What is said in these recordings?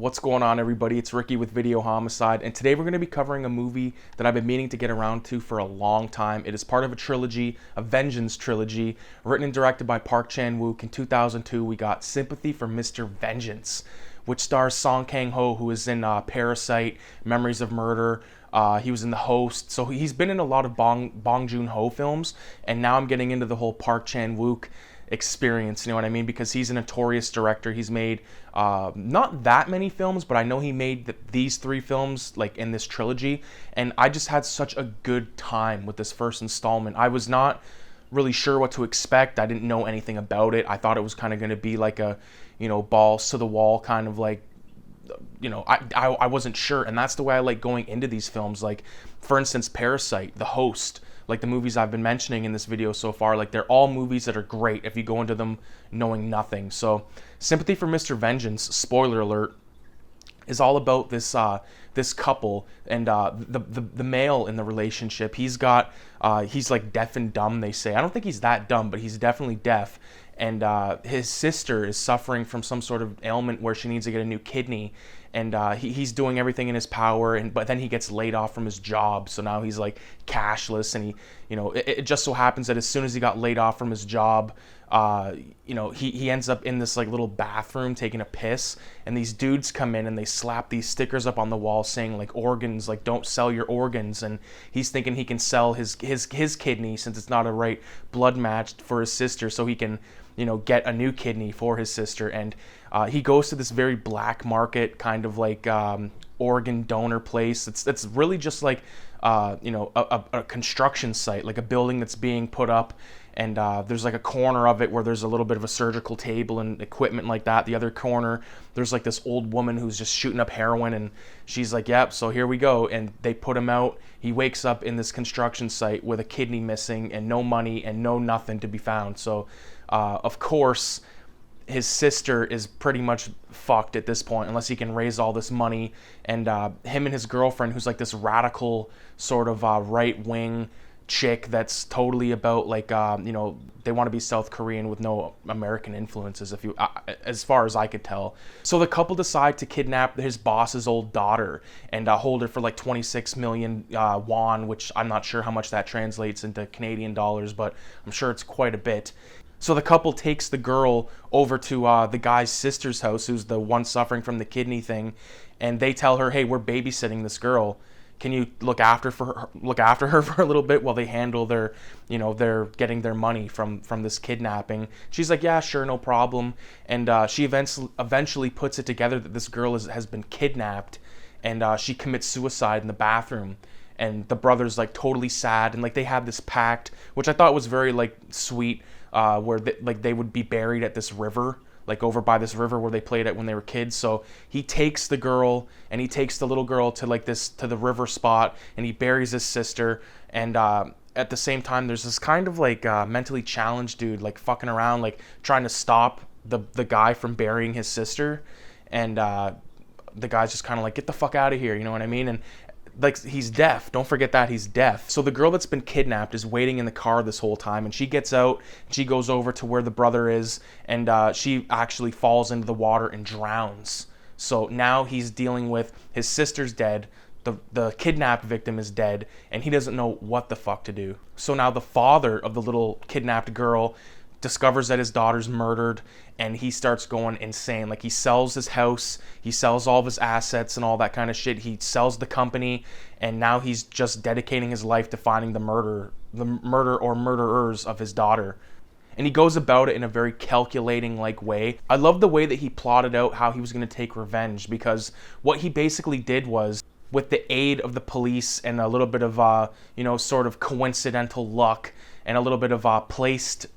What's going on, everybody? It's Ricky with Video Homicide, and today we're going to be covering a movie that I've been meaning to get around to for a long time. It is part of a trilogy, a vengeance trilogy, written and directed by CHAN-WOOK. In 2002, we got Sympathy for Mr. Vengeance, which stars Song Kang-ho, who is in Parasite, Memories of Murder. He was in The Host, so he's been in a lot of Bong Joon-ho films, and now I'm getting into the whole Park Chan-wook experience, you know what I mean? Because he's a notorious director. He's made not that many films, but I know he made these three films like in this trilogy, and I just had such a good time with this first installment. I was not really sure what to expect. I didn't know anything about it. I thought it was kind of going to be like a, you know, balls to the wall kind of like, you know, I wasn't sure, and that's the way I like going into these films. Like, for instance, Parasite, The Host, like the movies I've been mentioning in this video so far, like they're all movies that are great if you go into them knowing nothing. So Sympathy for Mr. Vengeance, spoiler alert, is all about this this couple and the male in the relationship. He's like deaf and dumb, they say. I don't think he's that dumb, but he's definitely deaf. And his sister is suffering from some sort of ailment where she needs to get a new kidney, and he's doing everything in his power, but then he gets laid off from his job, so now he's like cashless. And it just so happens that as soon as he got laid off from his job, he ends up in this like little bathroom taking a piss, and these dudes come in and they slap these stickers up on the wall saying like organs, like don't sell your organs, and he's thinking he can sell his kidney since it's not a right blood match for his sister, so he can get a new kidney for his sister. And he goes to this very black market kind of like organ donor place. It's really just like a construction site, like a building that's being put up, and there's like a corner of it where there's a little bit of a surgical table and equipment like that. The other corner, there's like this old woman who's just shooting up heroin, and she's like, yep, so here we go. And they put him out. He wakes up in this construction site with a kidney missing and no money and no nothing to be found. So of course his sister is pretty much fucked at this point unless he can raise all this money. And him and his girlfriend, who's like this radical sort of right-wing chick that's totally about like they want to be South Korean with no American influences, as far as I could tell. So the couple decide to kidnap his boss's old daughter and hold her for like 26 million won, which I'm not sure how much that translates into Canadian dollars, but I'm sure it's quite a bit. So the couple takes the girl over to the guy's sister's house, who's the one suffering from the kidney thing, and they tell her, hey, we're babysitting this girl. Can you look after her for a little bit while they handle they're getting their money from this kidnapping? She's like, yeah, sure, no problem. And she eventually puts it together that this girl has been kidnapped, and she commits suicide in the bathroom. And the brother's like totally sad, and like they have this pact, which I thought was very like sweet, where they would be buried at this river, like over by this river where they played at when they were kids. So he takes the girl and he takes the little girl to the river spot, and he buries his sister. And at the same time, there's this kind of like mentally challenged dude like fucking around, like trying to stop the guy from burying his sister. And the guy's just kind of like, get the fuck out of here, you know what I mean? And like, he's deaf. Don't forget that he's deaf. So the girl that's been kidnapped is waiting in the car this whole time, and she gets out, she goes over to where the brother is, and she actually falls into the water and drowns. So now he's dealing with his sister's dead, the kidnapped victim is dead, and he doesn't know what the fuck to do. So now the father of the little kidnapped girl discovers that his daughter's murdered, and he starts going insane. Like, he sells his house, he sells all of his assets and all that kind of shit. He sells the company, and now he's just dedicating his life to finding the murder or murderers of his daughter. And he goes about it in a very calculating like way. I love the way that he plotted out how he was going to take revenge, because what he basically did was, with the aid of the police and a little bit of sort of coincidental luck and a little bit of placed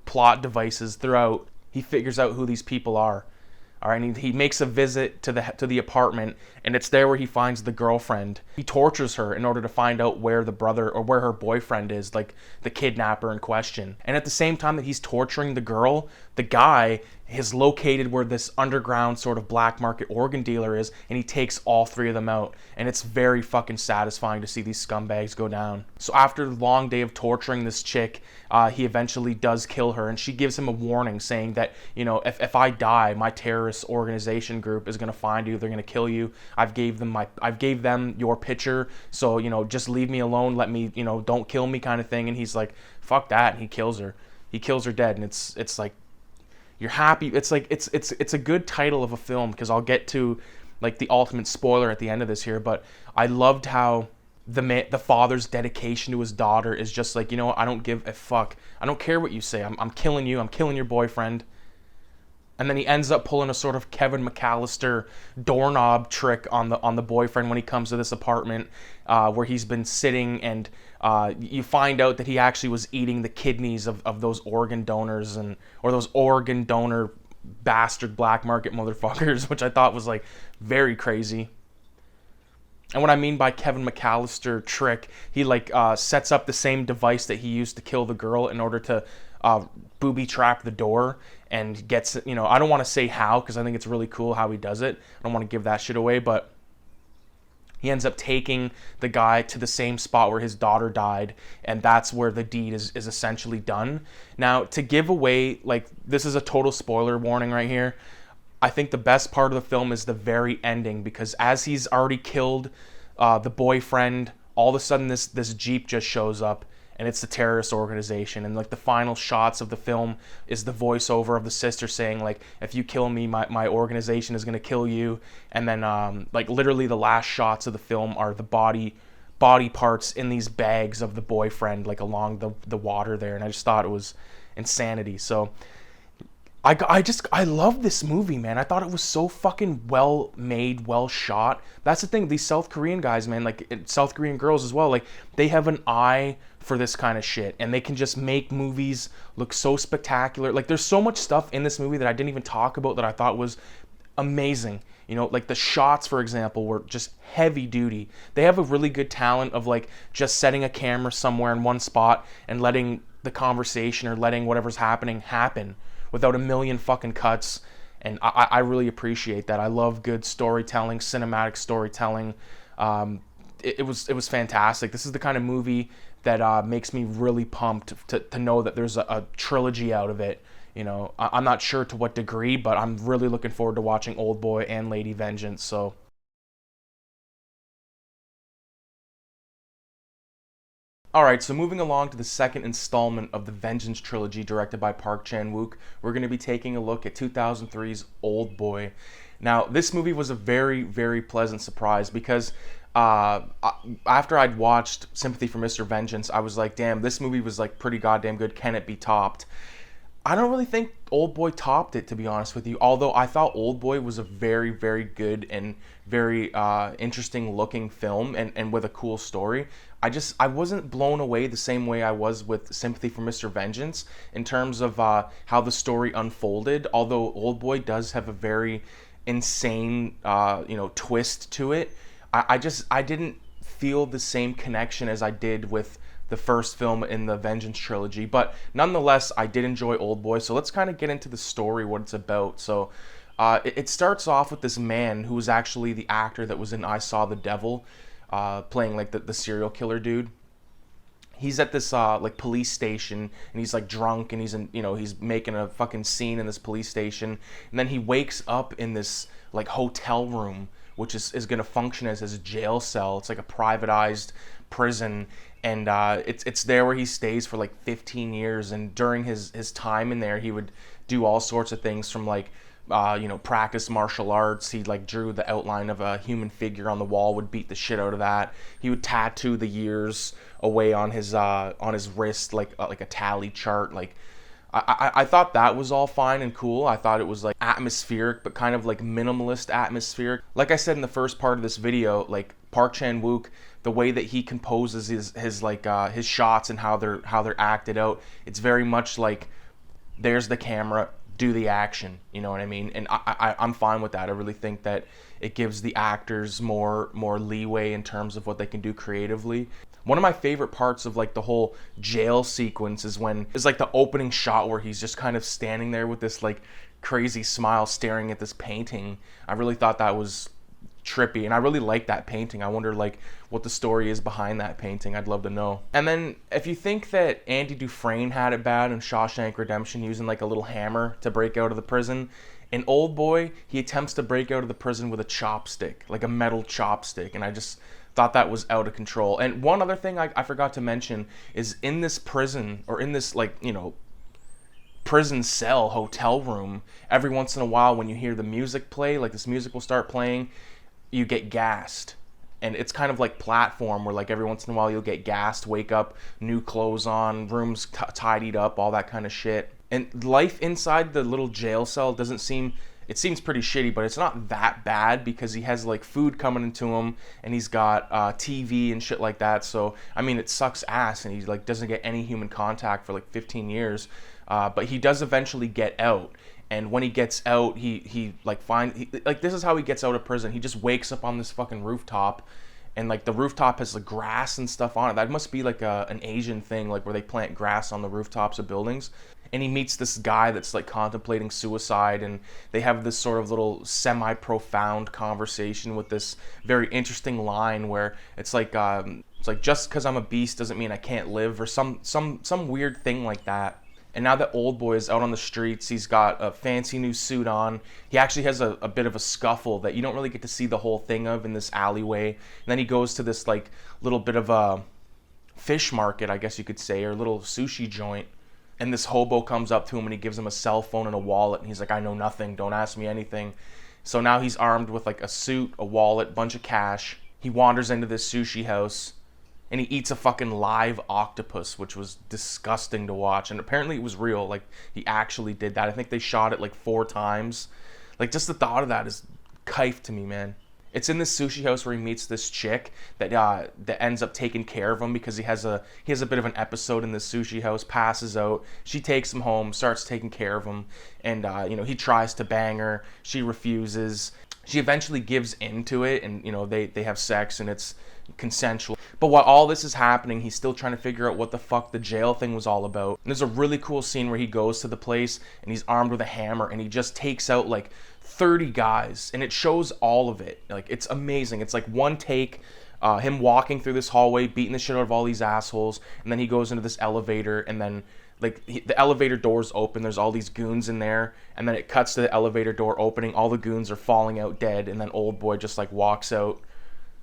plot devices throughout, he figures out who these people are. All right, and he makes a visit to the apartment, and it's there where he finds the girlfriend. He tortures her in order to find out where the brother or where her boyfriend is, like the kidnapper in question. And at the same time that he's torturing the girl, the guy is located where this underground sort of black market organ dealer is, and he takes all three of them out. And it's very fucking satisfying to see these scumbags go down. So after the long day of torturing this chick, he eventually does kill her, and she gives him a warning saying that, you know, if I die, my terrorist organization group is gonna find you, they're gonna kill you. I've gave them your picture, so, you know, just leave me alone, let me, you know, don't kill me, kind of thing. And he's like, fuck that, and he kills her dead. And it's like, you're happy. It's like it's a good title of a film, because I'll get to like the ultimate spoiler at the end of this here. But I loved how the father's dedication to his daughter is just like, you know what, I don't give a fuck, I don't care what you say, I'm killing you, I'm killing your boyfriend. And then he ends up pulling a sort of Kevin McAllister doorknob trick on the boyfriend when he comes to this apartment, where he's been sitting, and you find out that he actually was eating the kidneys of those organ donors, or those organ donor bastard black market motherfuckers, which I thought was like very crazy. And what I mean by Kevin McAllister trick, he like sets up the same device that he used to kill the girl in order to booby trap the door, and gets, you know, I don't want to say how, because I think it's really cool how he does it. I don't want to give that shit away, but he ends up taking the guy to the same spot where his daughter died, and that's where the deed is essentially done. Now, to give away, like, this is a total spoiler warning right here. I think the best part of the film is the very ending, because as he's already killed the boyfriend, all of a sudden this Jeep just shows up, and it's the terrorist organization. And like the final shots of the film is the voiceover of the sister saying, like, if you kill me, my organization is going to kill you. And then like literally the last shots of the film are the body parts in these bags of the boyfriend, like along the water there. And I just thought it was insanity. So I love this movie, man. I thought it was so fucking well made, well shot. That's the thing. These South Korean guys, man, like South Korean girls as well, like they have an eye for this kind of shit, and they can just make movies look so spectacular. Like there's so much stuff in this movie that I didn't even talk about that I thought was amazing. You know, like the shots, for example, were just heavy duty. They have a really good talent of like just setting a camera somewhere in one spot and letting the conversation or letting whatever's happening happen without a million fucking cuts. And I really appreciate that. I love good storytelling, cinematic storytelling. It was fantastic. This is the kind of movie that makes me really pumped to know that there's a trilogy out of it. You know, I'm not sure to what degree, but I'm really looking forward to watching Oldboy and Lady Vengeance. So alright, so moving along to the second installment of the Vengeance trilogy directed by Park Chan-wook, we're going to be taking a look at 2003's Oldboy. Now, this movie was a very, very pleasant surprise, because after I'd watched Sympathy for Mr. Vengeance, I was like, damn, this movie was like pretty goddamn good. Can it be topped? I don't really think Oldboy topped it, to be honest with you, although I thought Oldboy was a very, very good and very interesting looking film, and with a cool story. I wasn't blown away the same way I was with Sympathy for Mr. Vengeance in terms of how the story unfolded, although Oldboy does have a very insane twist to it. I didn't feel the same connection as I did with the first film in the Vengeance trilogy, but nonetheless, I did enjoy Oldboy. So let's kind of get into the story, what it's about. So it starts off with this man who was actually the actor that was in I Saw the Devil, playing like the serial killer dude. He's at this like police station, and he's like drunk, and he's making a fucking scene in this police station, and then he wakes up in this like hotel room, which is going to function as his jail cell. It's like a privatized prison, and it's there where he stays for like 15 years. And during his time in there, he would do all sorts of things, from like practice martial arts. He like drew the outline of a human figure on the wall, would beat the shit out of that. He would tattoo the years away on his wrist, like a tally chart. Like I thought that was all fine and cool. I thought it was like atmospheric, but kind of like minimalist atmospheric. Like I said in the first part of this video, like Park Chan-wook, the way that he composes his shots and how they're acted out, it's very much like, there's the camera, do the action, you know what I mean? And I'm fine with that. I really think that it gives the actors more leeway in terms of what they can do creatively. One of my favorite parts of like the whole jail sequence is like the opening shot where he's just kind of standing there with this like crazy smile staring at this painting. I really thought that was trippy, and I really like that painting. I wonder like what the story is behind that painting. I'd love to know. And then if you think that Andy Dufresne had it bad in Shawshank Redemption, using like a little hammer to break out of the prison, in Old Boy he attempts to break out of the prison with a chopstick, like a metal chopstick, and I just thought that was out of control. And one other thing I forgot to mention is in this prison, or in this, like, you know, prison cell hotel room, every once in a while when you hear the music play, like this music will start playing, you get gassed. And it's kind of like Platform, where like every once in a while you'll get gassed, wake up, new clothes on, rooms tidied up, all that kind of shit. And life inside the little jail cell doesn't seem, it seems pretty shitty, but it's not that bad because he has like food coming into him, and he's got TV and shit like that. So I mean, it sucks ass, and he like doesn't get any human contact for like 15 years, but he does eventually get out. And when he gets out, he like like, this is how he gets out of prison. He just wakes up on this fucking rooftop, and like the rooftop has like grass and stuff on it. That must be like an Asian thing, like where they plant grass on the rooftops of buildings. And he meets this guy that's like contemplating suicide, and they have this sort of little semi-profound conversation with this very interesting line where it's like just because I'm a beast doesn't mean I can't live, or some weird thing like that. And now that Old Boy is out on the streets, he's got a fancy new suit on. He actually has a bit of a scuffle that you don't really get to see the whole thing of in this alleyway. And then he goes to this like little bit of a fish market, I guess you could say, or a little sushi joint. And this hobo comes up to him and he gives him a cell phone and a wallet. And he's like, I know nothing. Don't ask me anything. So now he's armed with like a suit, a wallet, bunch of cash. He wanders into this sushi house. And he eats a fucking live octopus, which was disgusting to watch. And apparently it was real. Like, he actually did that. I think they shot it like 4 times. Like, just the thought of that is kife to me, man. It's in this sushi house where he meets this chick that ends up taking care of him because he has a bit of an episode in this sushi house, passes out. She takes him home, starts taking care of him. And, you know, he tries to bang her. She refuses. She eventually gives into it, and, you know, they have sex, and it's consensual. But while all this is happening, he's still trying to figure out what the fuck the jail thing was all about. And there's a really cool scene where he goes to the place and he's armed with a hammer, and he just takes out like 30 guys, and it shows all of it. Like, it's amazing. It's like one take, him walking through this hallway, beating the shit out of all these assholes, and then he goes into this elevator, and then like the elevator doors open, there's all these goons in there, and then it cuts to the elevator door opening, all the goons are falling out dead, and then Old Boy just like walks out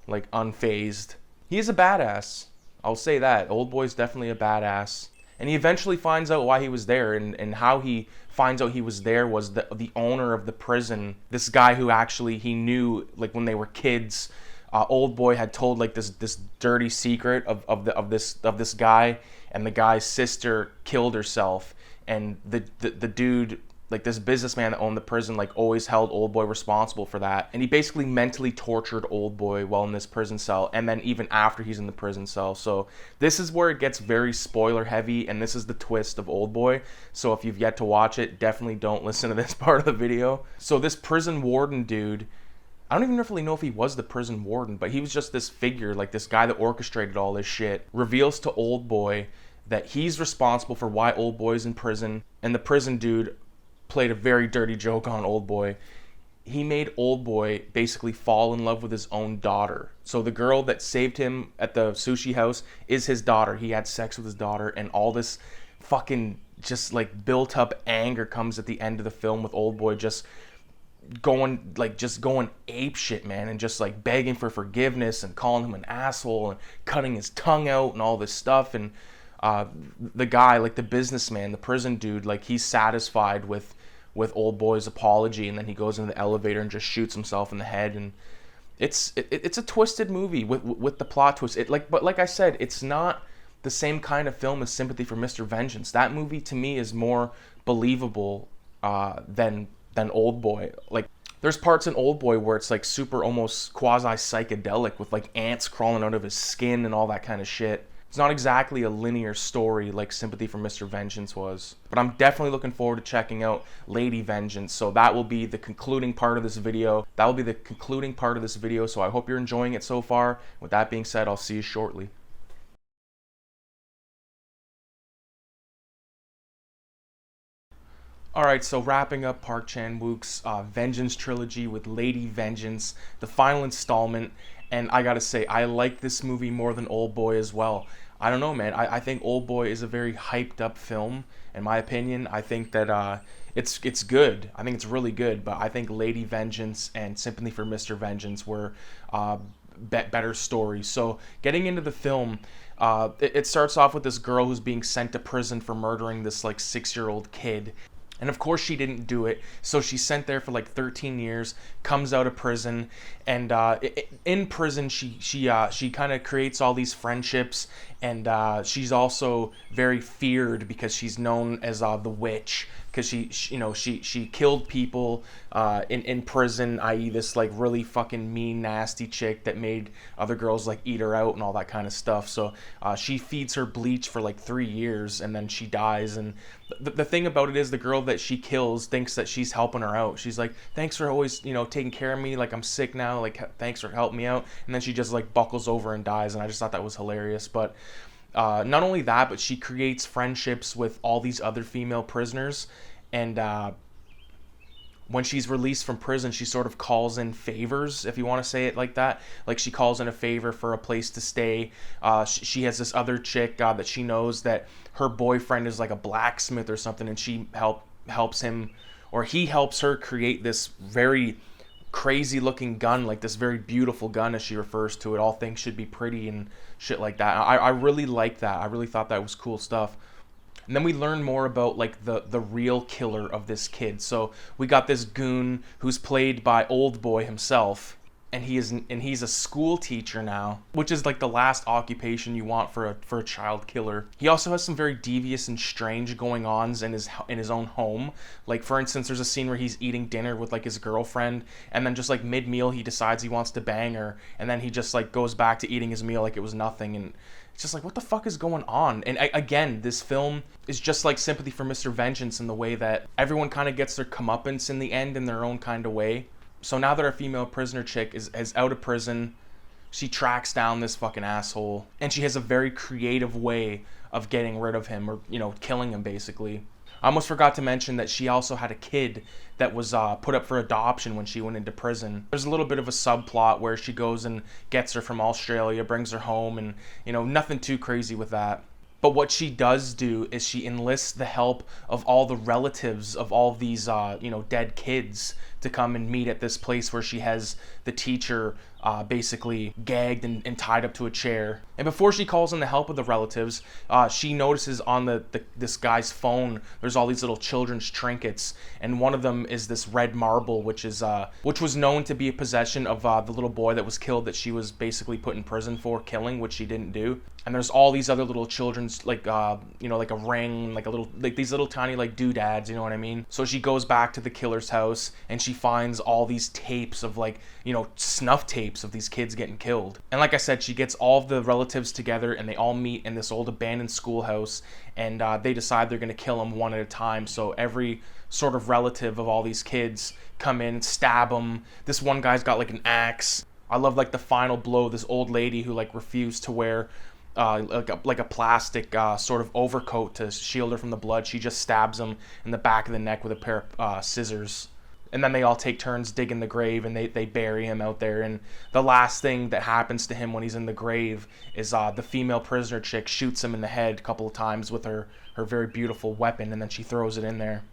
like unfazed. He is a badass, I'll say that. Old Boy's definitely a badass. And he eventually finds out why he was there, and how he finds out he was there was the owner of the prison, this guy who actually he knew like when they were kids. Old Boy had told like this dirty secret of this guy, and the guy's sister killed herself, and the dude, like this businessman that owned the prison, like always held Old Boy responsible for that. And he basically mentally tortured Old Boy while in this prison cell, and then even after he's in the prison cell. So this is where it gets very spoiler heavy, and this is the twist of Old Boy. So if you've yet to watch it, definitely don't listen to this part of the video. So this prison warden dude, I don't even really know if he was the prison warden, but he was just this figure, like this guy that orchestrated all this shit, reveals to Old Boy that he's responsible for why Old Boy's in prison. And the prison dude played a very dirty joke on Old Boy. He made Old Boy basically fall in love with his own daughter. So the girl that saved him at the sushi house is his daughter. He had sex with his daughter, and all this fucking just like built up anger comes at the end of the film with Old Boy just going ape shit, man, and just like begging for forgiveness and calling him an asshole and cutting his tongue out and all this stuff. And the guy, like the businessman, the prison dude, like he's satisfied with Old Boy's apology, and then he goes into the elevator and just shoots himself in the head. And it's a twisted movie with the plot twist. But like I said, it's not the same kind of film as Sympathy for Mr. Vengeance. That movie to me is more believable than Old Boy. Like, there's parts in Old Boy where it's like super almost quasi psychedelic with like ants crawling out of his skin and all that kind of shit. It's not exactly a linear story like Sympathy for Mr. Vengeance was. But I'm definitely looking forward to checking out Lady Vengeance. So that will be the concluding part of this video. So I hope you're enjoying it so far. With that being said, I'll see you shortly. Alright, so wrapping up Park Chan-wook's Vengeance trilogy with Lady Vengeance, the final installment, and I gotta say, I like this movie more than Oldboy as well. I don't know, man. I think Oldboy is a very hyped up film, in my opinion. I think that it's good. I think it's really good, but I think Lady Vengeance and Sympathy for Mr. Vengeance were better stories. So getting into the film, it starts off with this girl who's being sent to prison for murdering this like 6-year-old kid. And of course she didn't do it, so she's sent there for like 13 years, comes out of prison, and in prison she kind of creates all these friendships, and she's also very feared because she's known as the witch, because she killed people in prison, i.e. this like really fucking mean, nasty chick that made other girls like eat her out and all that kind of stuff. So she feeds her bleach for like 3 years, and then she dies. And the thing about it is, the girl that she kills thinks that she's helping her out. She's like, thanks for always, taking care of me, like I'm sick now, like thanks for helping me out. And then she just like buckles over and dies, and I just thought that was hilarious. But not only that, but she creates friendships with all these other female prisoners, and when she's released from prison, she sort of calls in favors, if you want to say it like that. Like, she calls in a favor for a place to stay. She has this other chick that she knows that her boyfriend is like a blacksmith or something, and she helps him, or he helps her create this very crazy looking gun, like this very beautiful gun, as she refers to it. All things should be pretty and shit like that. I really like that. I really thought that was cool stuff. And then we learn more about like the real killer of this kid. So we got this goon who's played by Oldboy himself, and he's a school teacher now, which is like the last occupation you want for a child killer. He also has some very devious and strange going-ons in his own home. Like, for instance, there's a scene where he's eating dinner with like his girlfriend, and then just like mid-meal he decides he wants to bang her, and then he just like goes back to eating his meal like it was nothing. And it's just like, what the fuck is going on? And again, this film is just like Sympathy for Mr. Vengeance in the way that everyone kind of gets their comeuppance in the end in their own kind of way. So now that our female prisoner chick is out of prison, she tracks down this fucking asshole, and she has a very creative way of getting rid of him, or killing him basically. I almost forgot to mention that she also had a kid that was put up for adoption when she went into prison. There's a little bit of a subplot where she goes and gets her from Australia, brings her home, and nothing too crazy with that. But what she does do is she enlists the help of all the relatives of all these dead kids to come and meet at this place where she has the teacher basically gagged and tied up to a chair. And before she calls in the help of the relatives, she notices on this guy's phone there's all these little children's trinkets, and one of them is this red marble, which was known to be a possession of the little boy that was killed, that she was basically put in prison for killing, which she didn't do. And there's all these other little children's, like like a ring, like these little tiny like doodads, you know what I mean? So she goes back to the killer's house, and she finds all these tapes of snuff tapes of these kids getting killed. And like I said, she gets all of the relatives together, and they all meet in this old abandoned schoolhouse, and they decide they're gonna kill them one at a time. So every sort of relative of all these kids come in and stab them. This one guy's got like an axe. I love like the final blow, this old lady who like refused to wear like a plastic sort of overcoat to shield her from the blood. She just stabs him in the back of the neck with a pair of scissors. And then they all take turns digging the grave, and they bury him out there. And the last thing that happens to him when he's in the grave is the female prisoner chick shoots him in the head a couple of times with her very beautiful weapon, and then she throws it in there.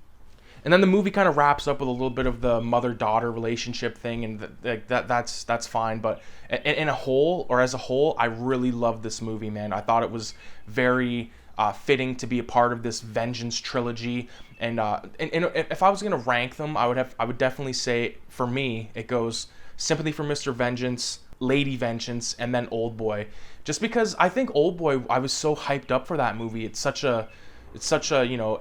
And then the movie kind of wraps up with a little bit of the mother-daughter relationship thing, and that's fine. But in a whole, or as a whole, I really loved this movie, man. I thought it was very fitting to be a part of this Vengeance trilogy. And if I was gonna rank them, I would definitely say, for me, it goes Sympathy for Mr. Vengeance, Lady Vengeance, and then Oldboy. Just because I think Oldboy, I was so hyped up for that movie. It's such a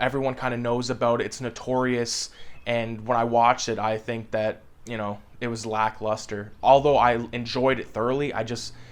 everyone kind of knows about it. It's notorious, and when I watched it, I think that it was lackluster. Although I enjoyed it thoroughly,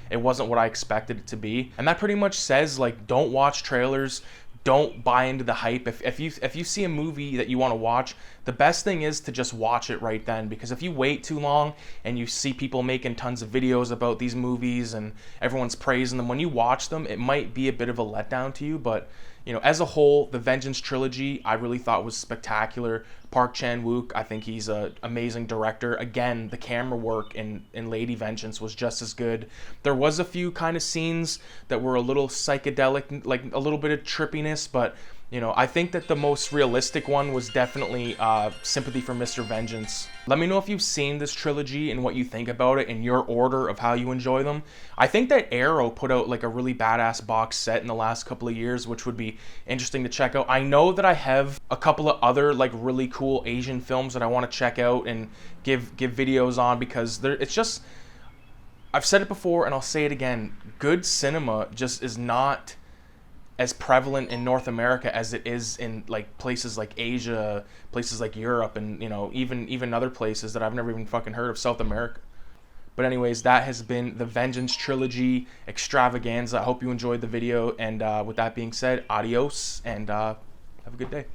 it wasn't what I expected it to be. And that pretty much says, like, don't watch trailers, don't buy into the hype. If you see a movie that you want to watch, the best thing is to just watch it right then, because if you wait too long and you see people making tons of videos about these movies and everyone's praising them, when you watch them, it might be a bit of a letdown to you. But you know, as a whole, the Vengeance trilogy I really thought was spectacular. Park Chan-wook, I think he's an amazing director. Again, the camera work in Lady Vengeance was just as good. There was a few kind of scenes that were a little psychedelic, like a little bit of trippiness, but you know, I think that the most realistic one was definitely Sympathy for Mr. Vengeance. Let me know if you've seen this trilogy and what you think about it in your order of how you enjoy them. I think that Arrow put out like a really badass box set in the last couple of years, which would be interesting to check out. I know that I have a couple of other like really cool Asian films that I want to check out and give videos on, because it's just, I've said it before and I'll say it again, good cinema just is not as prevalent in North America as it is in like places like Asia, places like Europe, and you know, even other places that I've never even fucking heard of, South America. But anyways, that has been the Vengeance trilogy extravaganza. I hope you enjoyed the video, and with that being said, adios, and have a good day.